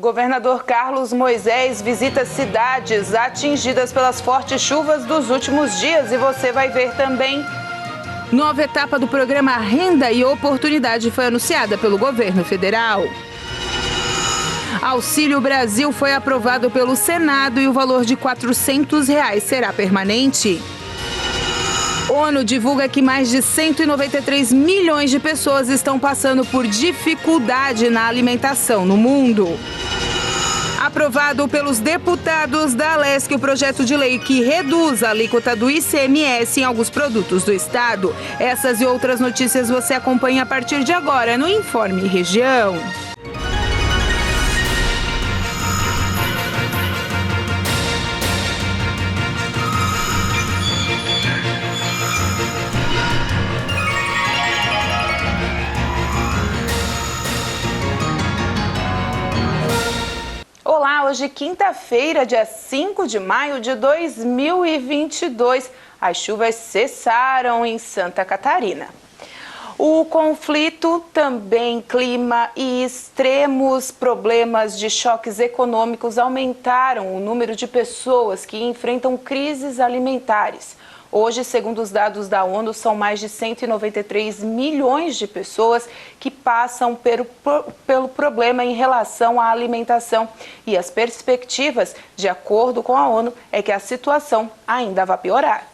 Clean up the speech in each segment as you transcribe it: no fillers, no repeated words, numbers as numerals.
Governador Carlos Moisés visita cidades atingidas pelas fortes chuvas dos últimos dias e você vai ver também. Nova etapa do programa Renda e Oportunidade foi anunciada pelo governo federal. Auxílio Brasil foi aprovado pelo Senado e o valor de R$ 400 será permanente. ONU divulga que mais de 193 milhões de pessoas estão passando por dificuldade na alimentação no mundo. Aprovado pelos deputados da Alesc o projeto de lei que reduz a alíquota do ICMS em alguns produtos do estado. Essas e outras notícias você acompanha a partir de agora no Informe Região. Olá, hoje quinta-feira, dia 5 de maio de 2022. As chuvas cessaram em Santa Catarina. O conflito, também clima e extremos problemas de choques econômicos aumentaram o número de pessoas que enfrentam crises alimentares. Hoje, segundo os dados da ONU, são mais de 193 milhões de pessoas que passam pelo problema em relação à alimentação. E as perspectivas, de acordo com a ONU, é que a situação ainda vai piorar.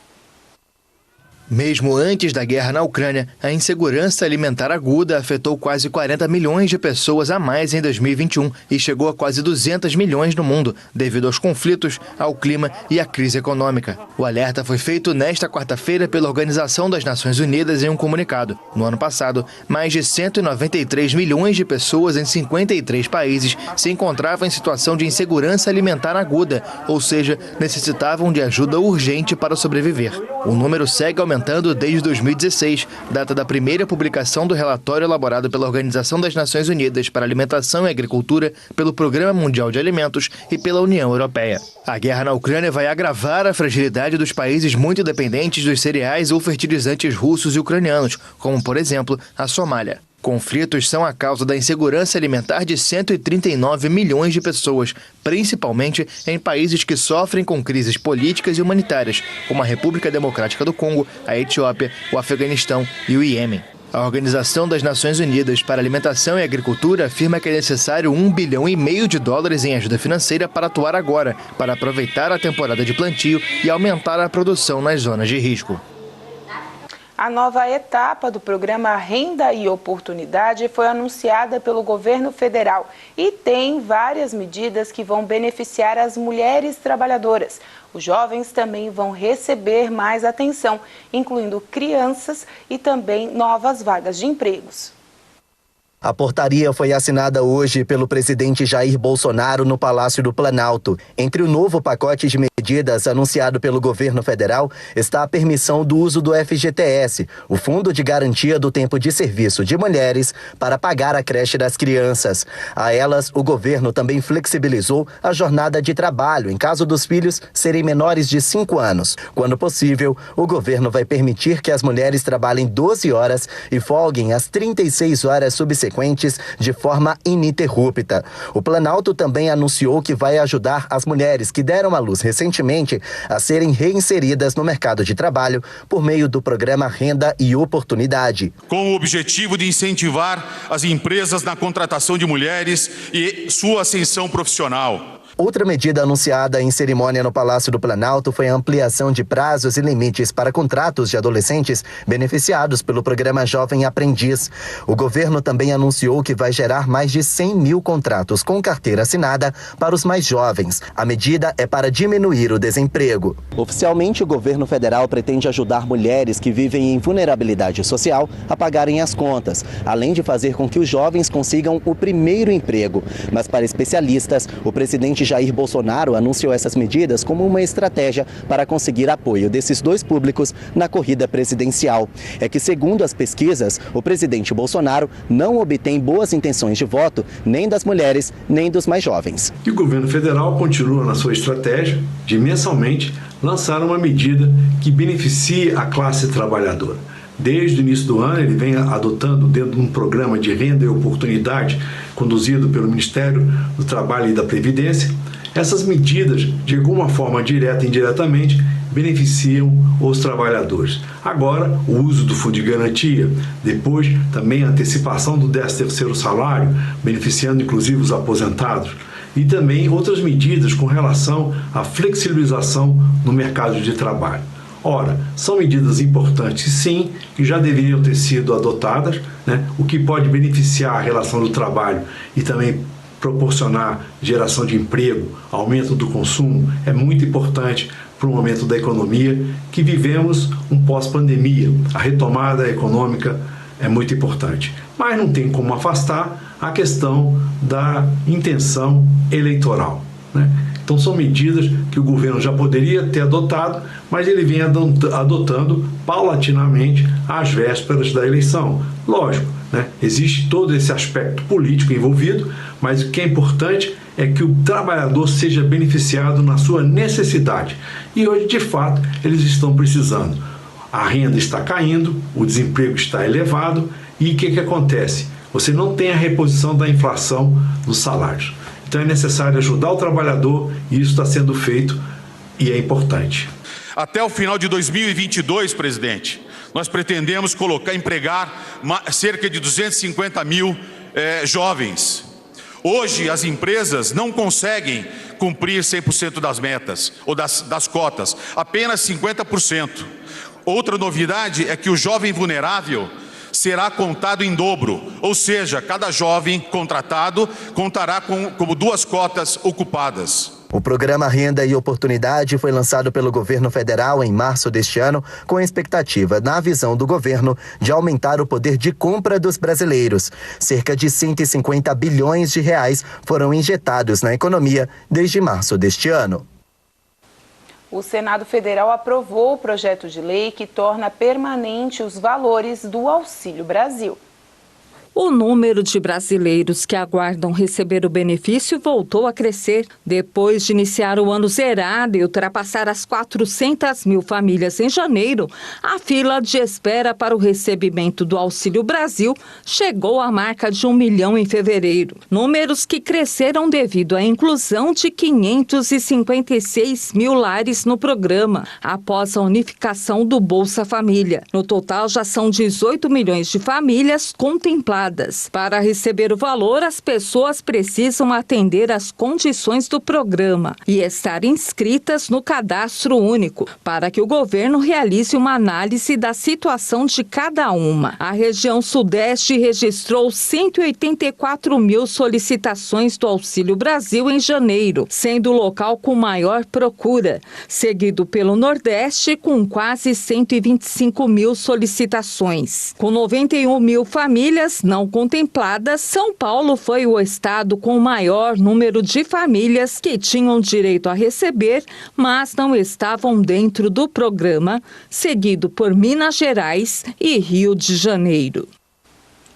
Mesmo antes da guerra na Ucrânia, a insegurança alimentar aguda afetou quase 40 milhões de pessoas a mais em 2021 e chegou a quase 200 milhões no mundo, devido aos conflitos, ao clima e à crise econômica. O alerta foi feito nesta quarta-feira pela Organização das Nações Unidas em um comunicado. No ano passado, mais de 193 milhões de pessoas em 53 países se encontravam em situação de insegurança alimentar aguda, ou seja, necessitavam de ajuda urgente para sobreviver. O número segue aumentando desde 2016, data da primeira publicação do relatório elaborado pela Organização das Nações Unidas para Alimentação e Agricultura, pelo Programa Mundial de Alimentos e pela União Europeia. A guerra na Ucrânia vai agravar a fragilidade dos países muito dependentes dos cereais ou fertilizantes russos e ucranianos, como, por exemplo, a Somália. Conflitos são a causa da insegurança alimentar de 139 milhões de pessoas, principalmente em países que sofrem com crises políticas e humanitárias, como a República Democrática do Congo, a Etiópia, o Afeganistão e o Iêmen. A Organização das Nações Unidas para Alimentação e Agricultura afirma que é necessário US$ 1,5 bilhão em ajuda financeira para atuar agora, para aproveitar a temporada de plantio e aumentar a produção nas zonas de risco. A nova etapa do programa Renda e Oportunidade foi anunciada pelo governo federal e tem várias medidas que vão beneficiar as mulheres trabalhadoras. Os jovens também vão receber mais atenção, incluindo crianças e também novas vagas de empregos. A portaria foi assinada hoje pelo presidente Jair Bolsonaro no Palácio do Planalto. Entre o novo pacote de medidas anunciado pelo governo federal está a permissão do uso do FGTS, o Fundo de Garantia do Tempo de Serviço de Mulheres, para pagar a creche das crianças. A elas, o governo também flexibilizou a jornada de trabalho em caso dos filhos serem menores de 5 anos. Quando possível, o governo vai permitir que as mulheres trabalhem 12 horas e folguem as 36 horas subsequentes de forma ininterrupta. O Planalto também anunciou que vai ajudar as mulheres que deram à luz recentemente a serem reinseridas no mercado de trabalho por meio do programa Renda e Oportunidade. Com o objetivo de incentivar as empresas na contratação de mulheres e sua ascensão profissional. Outra medida anunciada em cerimônia no Palácio do Planalto foi a ampliação de prazos e limites para contratos de adolescentes beneficiados pelo programa Jovem Aprendiz. O governo também anunciou que vai gerar mais de 100 mil contratos com carteira assinada para os mais jovens. A medida é para diminuir o desemprego. Oficialmente, o governo federal pretende ajudar mulheres que vivem em vulnerabilidade social a pagarem as contas, além de fazer com que os jovens consigam o primeiro emprego. Mas para especialistas, o presidente Jair Bolsonaro anunciou essas medidas como uma estratégia para conseguir apoio desses dois públicos na corrida presidencial. É que, segundo as pesquisas, o presidente Bolsonaro não obtém boas intenções de voto nem das mulheres, nem dos mais jovens. E o governo federal continua na sua estratégia de mensalmente lançar uma medida que beneficie a classe trabalhadora. Desde o início do ano, ele vem adotando, dentro de um programa de renda e oportunidade conduzido pelo Ministério do Trabalho e da Previdência, essas medidas, de alguma forma direta e indiretamente, beneficiam os trabalhadores. Agora, o uso do fundo de garantia, depois também a antecipação do 13º salário, beneficiando inclusive os aposentados, e também outras medidas com relação à flexibilização no mercado de trabalho. Ora, são medidas importantes sim, que já deveriam ter sido adotadas, o que pode beneficiar a relação do trabalho e também proporcionar geração de emprego, aumento do consumo, é muito importante para o momento da economia que vivemos um pós-pandemia. A retomada econômica é muito importante. Mas não tem como afastar a questão da intenção eleitoral, Então são medidas que o governo já poderia ter adotado, mas ele vem adotando paulatinamente às vésperas da eleição. Lógico, existe todo esse aspecto político envolvido, mas o que é importante é que o trabalhador seja beneficiado na sua necessidade. E hoje, de fato, eles estão precisando. A renda está caindo, o desemprego está elevado e o que acontece? Você não tem a reposição da inflação nos salários. Então é necessário ajudar o trabalhador e isso está sendo feito e é importante. Até o final de 2022, presidente, nós pretendemos empregar cerca de 250 mil jovens. Hoje as empresas não conseguem cumprir 100% das metas ou das cotas, apenas 50%. Outra novidade é que o jovem vulnerável será contado em dobro, ou seja, cada jovem contratado contará como 2 cotas ocupadas. O programa Renda e Oportunidade foi lançado pelo governo federal em março deste ano, com a expectativa, na visão do governo, de aumentar o poder de compra dos brasileiros. Cerca de 150 bilhões de reais foram injetados na economia desde março deste ano. O Senado Federal aprovou o projeto de lei que torna permanente os valores do Auxílio Brasil. O número de brasileiros que aguardam receber o benefício voltou a crescer. Depois de iniciar o ano zerado e ultrapassar as 400 mil famílias em janeiro, a fila de espera para o recebimento do Auxílio Brasil chegou à marca de 1 milhão em fevereiro. Números que cresceram devido à inclusão de 556 mil lares no programa, após a unificação do Bolsa Família. No total, já são 18 milhões de famílias contempladas. Para receber o valor, as pessoas precisam atender às condições do programa e estar inscritas no cadastro único, para que o governo realize uma análise da situação de cada uma. A região Sudeste registrou 184 mil solicitações do Auxílio Brasil em janeiro, sendo o local com maior procura, seguido pelo Nordeste com quase 125 mil solicitações. Com 91 mil famílias não contempladas, São Paulo foi o estado com o maior número de famílias que tinham direito a receber, mas não estavam dentro do programa, seguido por Minas Gerais e Rio de Janeiro.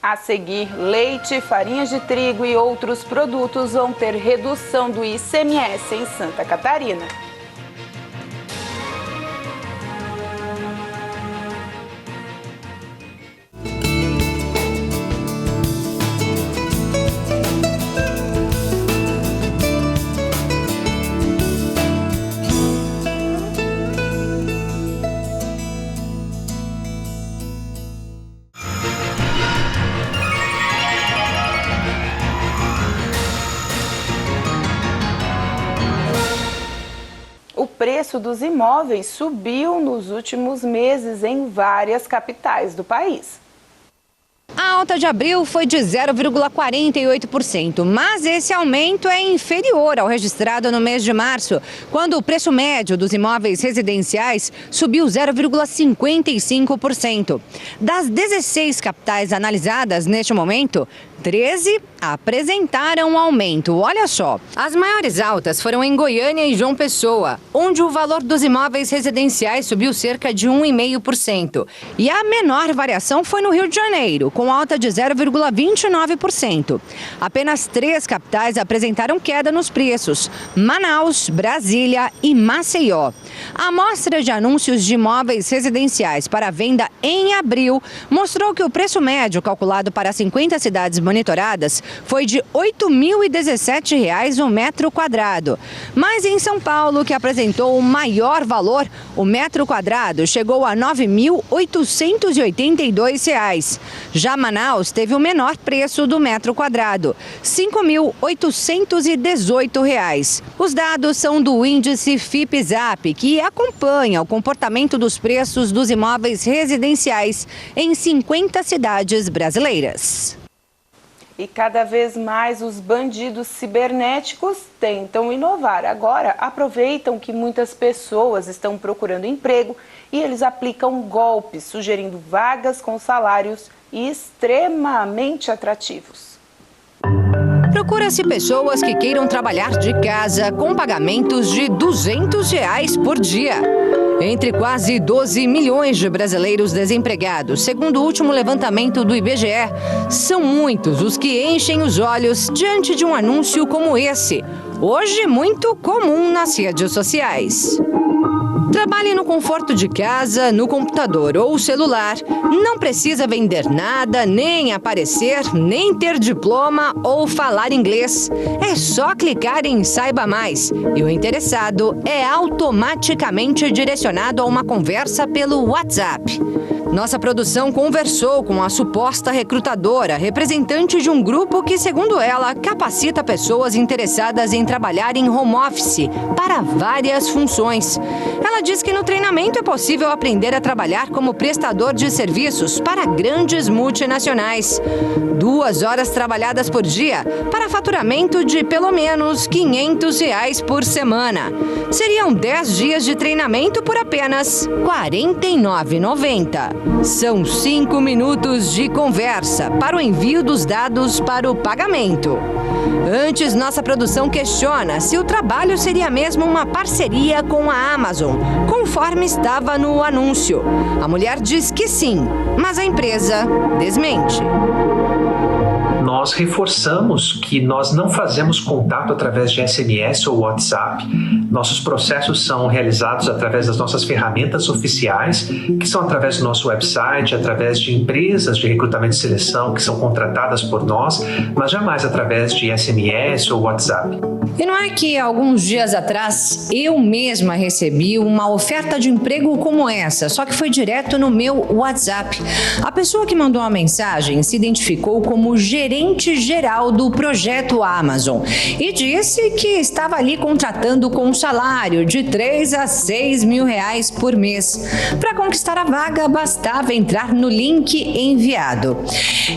A seguir, leite, farinhas de trigo e outros produtos vão ter redução do ICMS em Santa Catarina. O preço dos imóveis subiu nos últimos meses em várias capitais do país. A alta de abril foi de 0,48%, mas esse aumento é inferior ao registrado no mês de março, quando o preço médio dos imóveis residenciais subiu 0,55%. Das 16 capitais analisadas neste momento, 13 apresentaram aumento. Olha só, as maiores altas foram em Goiânia e João Pessoa, onde o valor dos imóveis residenciais subiu cerca de 1,5%. E a menor variação foi no Rio de Janeiro, com alta de 0,29%. Apenas 3 capitais apresentaram queda nos preços: Manaus, Brasília e Maceió. A amostra de anúncios de imóveis residenciais para venda em abril mostrou que o preço médio calculado para 50 cidades monitoradas foi de R$ 8.017 o metro quadrado. Mas em São Paulo, que apresentou o maior valor, o metro quadrado chegou a R$ 9.882. Já Manaus teve o menor preço do metro quadrado, R$ 5.818. Os dados são do índice FIPE-ZAP, que acompanha o comportamento dos preços dos imóveis residenciais em 50 cidades brasileiras. E cada vez mais os bandidos cibernéticos tentam inovar. Agora, aproveitam que muitas pessoas estão procurando emprego e eles aplicam golpes, sugerindo vagas com salários extremamente atrativos. Procura-se pessoas que queiram trabalhar de casa com pagamentos de R$ 200 por dia. Entre quase 12 milhões de brasileiros desempregados, segundo o último levantamento do IBGE, são muitos os que enchem os olhos diante de um anúncio como esse, hoje muito comum nas redes sociais. Trabalhe no conforto de casa, no computador ou celular. Não precisa vender nada, nem aparecer, nem ter diploma ou falar inglês. É só clicar em Saiba Mais e o interessado é automaticamente direcionado a uma conversa pelo WhatsApp. Nossa produção conversou com a suposta recrutadora, representante de um grupo que, segundo ela, capacita pessoas interessadas em trabalhar em home office para várias funções. Ela diz que no treinamento é possível aprender a trabalhar como prestador de serviços para grandes multinacionais. 2 horas trabalhadas por dia para faturamento de pelo menos R$ 500 por semana. Seriam 10 dias de treinamento por apenas R$ 49,90. São 5 minutos de conversa para o envio dos dados para o pagamento. Antes, nossa produção questiona se o trabalho seria mesmo uma parceria com a Amazon, conforme estava no anúncio. A mulher diz que sim, mas a empresa desmente. Nós reforçamos que nós não fazemos contato através de SMS ou WhatsApp. Nossos processos são realizados através das nossas ferramentas oficiais, que são através do nosso website, através de empresas de recrutamento e seleção que são contratadas por nós, mas jamais através de SMS ou WhatsApp. E não é que alguns dias atrás eu mesma recebi uma oferta de emprego como essa, só que foi direto no meu WhatsApp. A pessoa que mandou a mensagem se identificou como gerente geral do projeto Amazon e disse que estava ali contratando com um salário de 3 a 6 mil reais por mês. Para conquistar a vaga, bastava entrar no link enviado.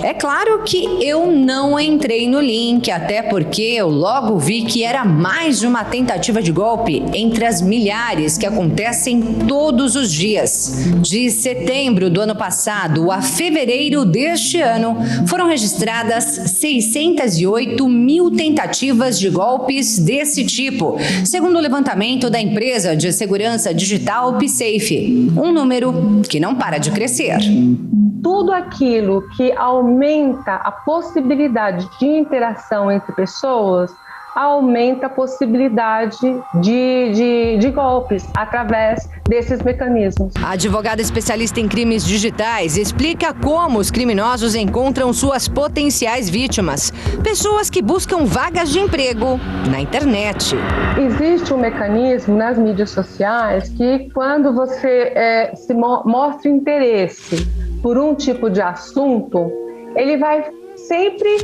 É claro que eu não entrei no link, até porque eu logo vi que era mais uma tentativa de golpe entre as milhares que acontecem todos os dias. De setembro do ano passado a fevereiro deste ano, foram registradas 608 mil tentativas de golpes desse tipo, segundo o levantamento da empresa de segurança digital PSafe, um número que não para de crescer. Tudo aquilo que aumenta a possibilidade de interação entre pessoas aumenta a possibilidade de golpes através desses mecanismos. A advogada especialista em crimes digitais explica como os criminosos encontram suas potenciais vítimas, pessoas que buscam vagas de emprego na internet. Existe um mecanismo nas mídias sociais que, quando você mostra interesse por um tipo de assunto, ele vai sempre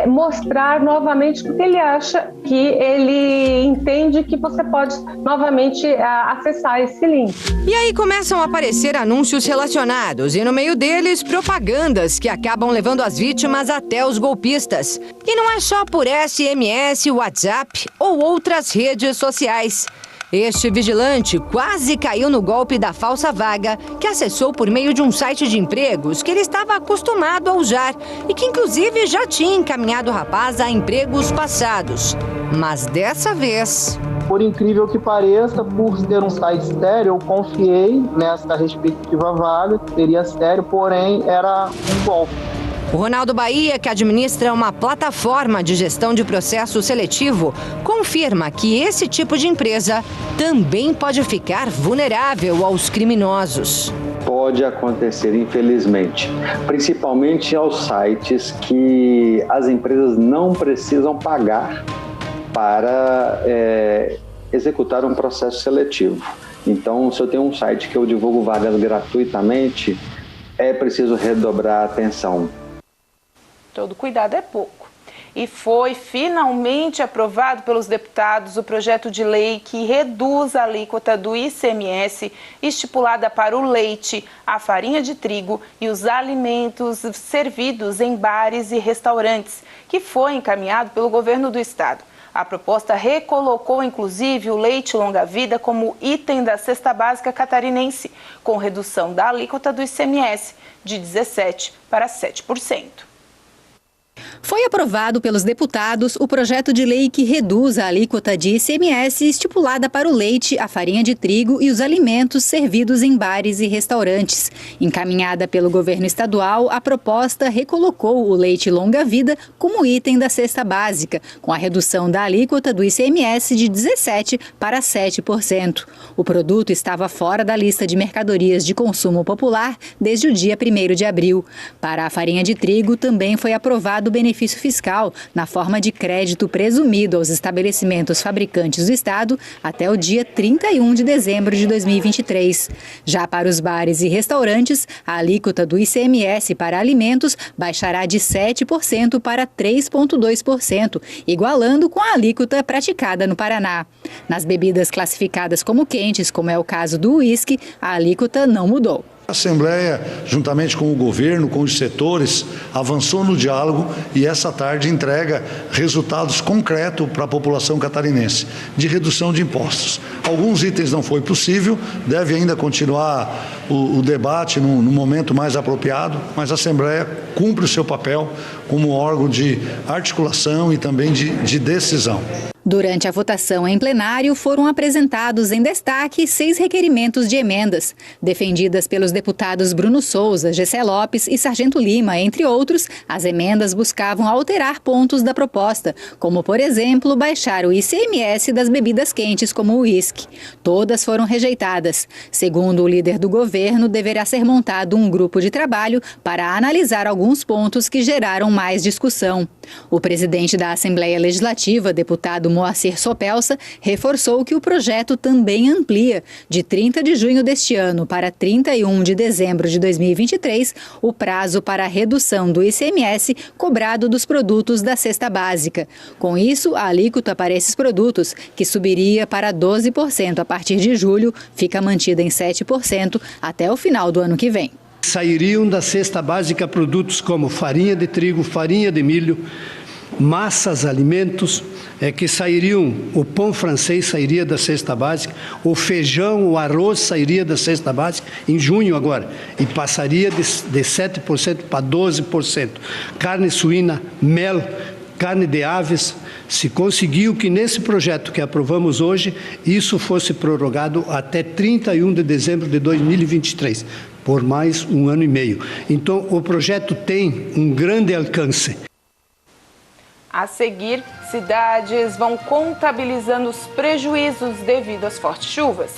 mostrar novamente porque ele acha que ele entende que você pode novamente acessar esse link. E aí começam a aparecer anúncios relacionados e no meio deles propagandas que acabam levando as vítimas até os golpistas. E não é só por SMS, WhatsApp ou outras redes sociais. Este vigilante quase caiu no golpe da falsa vaga, que acessou por meio de um site de empregos que ele estava acostumado a usar e que inclusive já tinha encaminhado o rapaz a empregos passados. Mas dessa vez... Por incrível que pareça, por ser um site sério, eu confiei nessa respectiva vaga, seria sério, porém era um golpe. O Ronaldo Bahia, que administra uma plataforma de gestão de processo seletivo, confirma que esse tipo de empresa também pode ficar vulnerável aos criminosos. Pode acontecer, infelizmente, principalmente aos sites que as empresas não precisam pagar para executar um processo seletivo. Então, se eu tenho um site que eu divulgo vagas gratuitamente, é preciso redobrar a atenção. Todo cuidado é pouco. E foi finalmente aprovado pelos deputados o projeto de lei que reduz a alíquota do ICMS estipulada para o leite, a farinha de trigo e os alimentos servidos em bares e restaurantes, que foi encaminhado pelo governo do estado. A proposta recolocou, inclusive, o leite longa-vida como item da cesta básica catarinense, com redução da alíquota do ICMS de 17% para 7%. Foi aprovado pelos deputados o projeto de lei que reduz a alíquota de ICMS estipulada para o leite, a farinha de trigo e os alimentos servidos em bares e restaurantes. Encaminhada pelo governo estadual, a proposta recolocou o leite longa-vida como item da cesta básica, com a redução da alíquota do ICMS de 17% para 7%. O produto estava fora da lista de mercadorias de consumo popular desde o dia 1º de abril. Para a farinha de trigo, também foi aprovado o benefício fiscal na forma de crédito presumido aos estabelecimentos fabricantes do estado até o dia 31 de dezembro de 2023. Já para os bares e restaurantes, a alíquota do ICMS para alimentos baixará de 7% para 3,2%, igualando com a alíquota praticada no Paraná. Nas bebidas classificadas como quentes, como é o caso do uísque, a alíquota não mudou. A Assembleia, juntamente com o governo, com os setores, avançou no diálogo e essa tarde entrega resultados concretos para a população catarinense, de redução de impostos. Alguns itens não foi possível, deve ainda continuar o debate no momento mais apropriado, mas a Assembleia cumpre o seu papel como órgão de articulação e também de decisão. Durante a votação em plenário, foram apresentados em destaque 6 requerimentos de emendas. Defendidas pelos deputados Bruno Souza, Gessé Lopes e Sargento Lima, entre outros, as emendas buscavam alterar pontos da proposta, como, por exemplo, baixar o ICMS das bebidas quentes, como o uísque. Todas foram rejeitadas. Segundo o líder do governo, deverá ser montado um grupo de trabalho para analisar alguns pontos que geraram mais discussão. O presidente da Assembleia Legislativa, deputado Moacir Sopelsa, reforçou que o projeto também amplia, de 30 de junho deste ano para 31 de dezembro de 2023, o prazo para a redução do ICMS cobrado dos produtos da cesta básica. Com isso, a alíquota para esses produtos, que subiria para 12% a partir de julho, fica mantida em 7% até o final do ano que vem. Sairiam da cesta básica produtos como farinha de trigo, farinha de milho, massas, alimentos, que sairiam, o pão francês sairia da cesta básica, o feijão, o arroz sairia da cesta básica em junho agora, e passaria de 7% para 12%. Carne suína, mel, carne de aves, se conseguiu que nesse projeto que aprovamos hoje, isso fosse prorrogado até 31 de dezembro de 2023, por mais 1 ano e meio. Então, o projeto tem um grande alcance. A seguir, cidades vão contabilizando os prejuízos devido às fortes chuvas.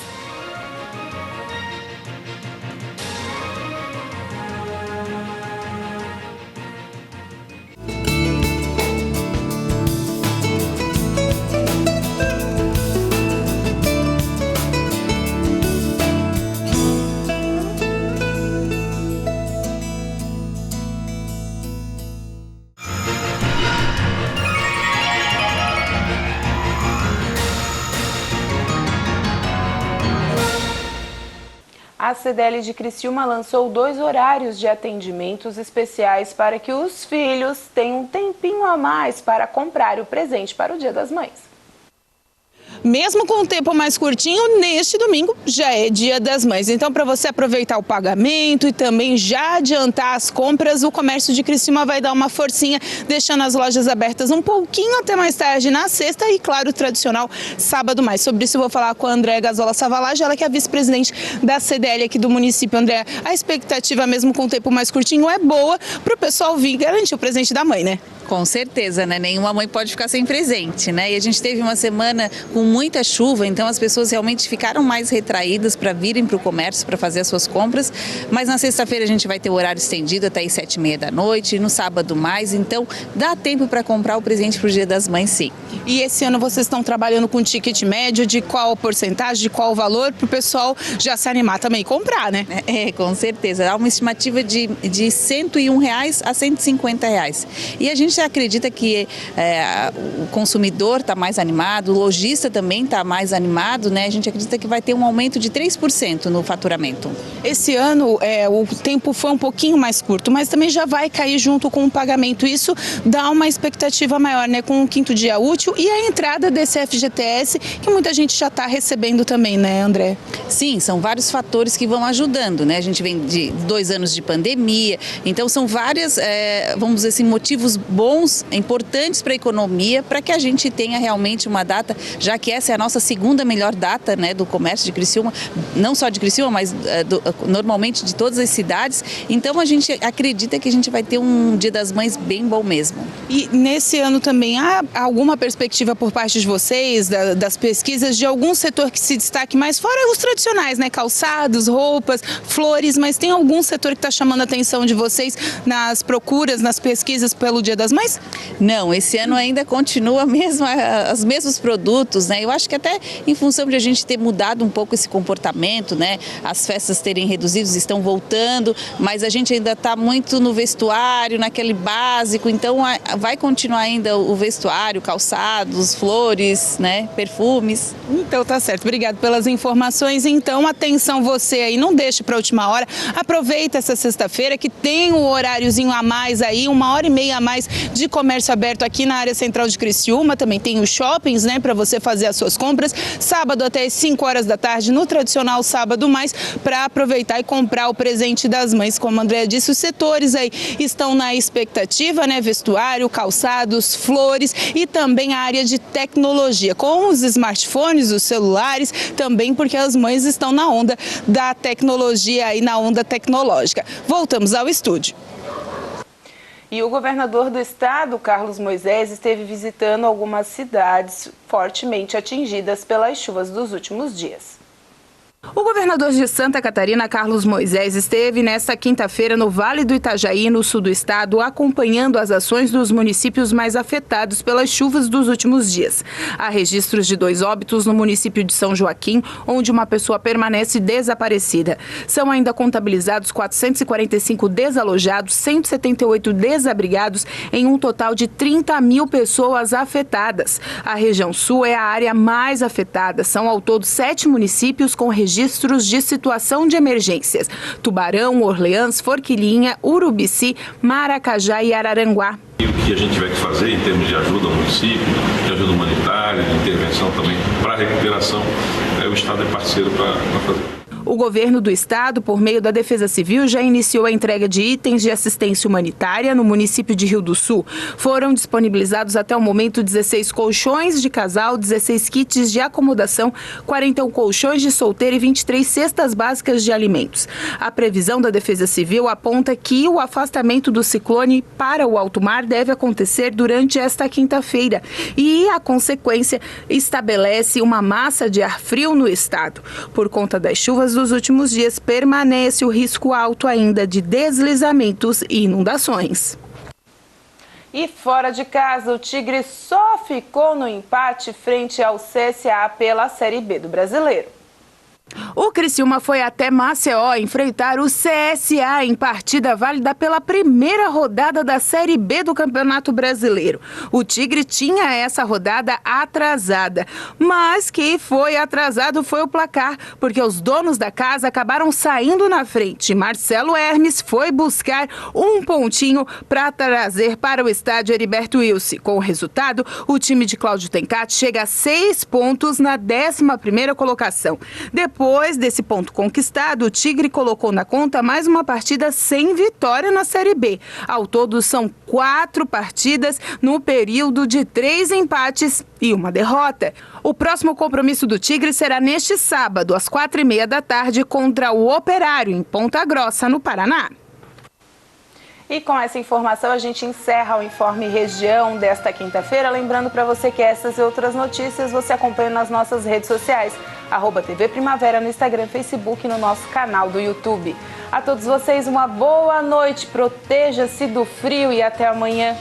A CDL de Criciúma lançou 2 horários de atendimentos especiais para que os filhos tenham um tempinho a mais para comprar o presente para o Dia das Mães. mesmo com o tempo mais curtinho, neste domingo já é Dia das Mães. Então, para você aproveitar o pagamento e também já adiantar as compras, o comércio de Criciúma vai dar uma forcinha, deixando as lojas abertas um pouquinho até mais tarde na sexta e, claro, o tradicional sábado mais. Sobre isso eu vou falar com a Andréa Gazola Savalage, ela que é a vice-presidente da CDL aqui do município. Andréa, a expectativa mesmo com o tempo mais curtinho é boa para o pessoal vir garantir o presente da mãe, né? Com certeza, né? Nenhuma mãe pode ficar sem presente, né? E a gente teve uma semana com muita chuva, então as pessoas realmente ficaram mais retraídas para virem para o comércio para fazer as suas compras. Mas na sexta-feira a gente vai ter o horário estendido até às 7h30 da noite, e no sábado mais, então dá tempo para comprar o presente para o Dia das Mães, sim. E esse ano vocês estão trabalhando com ticket médio, de qual porcentagem, de qual valor, para o pessoal já se animar também e comprar, né? Com certeza. Há uma estimativa de R$101 a R$150. E a gente acredita que o consumidor está mais animado, o lojista também está mais animado, né? A gente acredita que vai ter um aumento de 3% no faturamento. Esse ano o tempo foi um pouquinho mais curto, mas também já vai cair junto com o pagamento. Isso dá uma expectativa maior, né? Com o 5º dia útil e a entrada desse FGTS, que muita gente já está recebendo também, né, André? Sim, são vários fatores que vão ajudando, né? A gente vem de 2 anos de pandemia, então são várias, vamos dizer assim, motivos bons, importantes para a economia, para que a gente tenha realmente uma data, já que essa é a nossa segunda melhor data, né, do comércio de Criciúma, não só de Criciúma, mas normalmente de todas as cidades. Então a gente acredita que a gente vai ter um Dia das Mães bem bom mesmo. E nesse ano também há alguma perspectiva por parte de vocês, das pesquisas, de algum setor que se destaque mais, fora os tradicionais, né, calçados, roupas, flores, mas tem algum setor que está chamando a atenção de vocês nas procuras, nas pesquisas pelo Dia das Mães? Não, esse ano ainda continua os mesmos produtos, né? Eu acho que até em função de a gente ter mudado um pouco esse comportamento, né? As festas terem reduzido, estão voltando, mas a gente ainda está muito no vestuário, naquele básico, então vai continuar ainda o vestuário, calçados, flores, né? Perfumes. Então tá certo, obrigado pelas informações. Então atenção você aí, não deixe para a última hora, aproveita essa sexta-feira que tem um horáriozinho a mais aí, 1h30 a mais de comércio aberto aqui na área central de Criciúma. Também tem os shoppings, né, para você fazer as suas compras. Sábado até as 5 horas da tarde, no tradicional sábado mais, para aproveitar e comprar o presente das mães. Como a Andréa disse, os setores aí estão na expectativa, né, vestuário, calçados, flores e também a área de tecnologia, com os smartphones, os celulares, também porque as mães estão na onda da tecnologia e na onda tecnológica. Voltamos ao estúdio. E o governador do estado, Carlos Moisés, esteve visitando algumas cidades fortemente atingidas pelas chuvas dos últimos dias. O governador de Santa Catarina, Carlos Moisés, esteve nesta quinta-feira no Vale do Itajaí, no sul do estado, acompanhando as ações dos municípios mais afetados pelas chuvas dos últimos dias. Há registros de 2 óbitos no município de São Joaquim, onde uma pessoa permanece desaparecida. São ainda contabilizados 445 desalojados, 178 desabrigados, em um total de 30 mil pessoas afetadas. A região sul é a área mais afetada. São ao todo 7 municípios com registros de situação de emergências: Tubarão, Orleans, Forquilinha, Urubici, Maracajá e Araranguá. E o que a gente tiver que fazer em termos de ajuda ao município, de ajuda humanitária, de intervenção também para a recuperação, o Estado é parceiro para fazer. O governo do estado, por meio da Defesa Civil, já iniciou a entrega de itens de assistência humanitária no município de Rio do Sul. Foram disponibilizados até o momento 16 colchões de casal, 16 kits de acomodação, 41 colchões de solteiro e 23 cestas básicas de alimentos. A previsão da Defesa Civil aponta que o afastamento do ciclone para o alto mar deve acontecer durante esta quinta-feira e a consequência estabelece uma massa de ar frio no estado. Por conta das chuvas dos últimos dias, permanece o risco alto ainda de deslizamentos e inundações. E fora de casa, o Tigre só ficou no empate frente ao CSA pela Série B do Brasileiro. O Criciúma foi até Maceió enfrentar o CSA em partida válida pela primeira rodada da Série B do Campeonato Brasileiro. O Tigre tinha essa rodada atrasada, mas que foi atrasado foi o placar, porque os donos da casa acabaram saindo na frente. Marcelo Hermes foi buscar um pontinho para trazer para o estádio Heriberto Wilson. Com o resultado, o time de Cláudio Tencati chega a 6 pontos na 11ª colocação. Depois desse ponto conquistado, o Tigre colocou na conta mais uma partida sem vitória na Série B. Ao todo, são 4 partidas no período de 3 empates e uma derrota. O próximo compromisso do Tigre será neste sábado, às 4h30 contra o Operário, em Ponta Grossa, no Paraná. E com essa informação a gente encerra o Informe Região desta quinta-feira. Lembrando para você que essas e outras notícias você acompanha nas nossas redes sociais, @TV Primavera no Instagram, Facebook e no nosso canal do YouTube. A todos vocês uma boa noite, proteja-se do frio e até amanhã.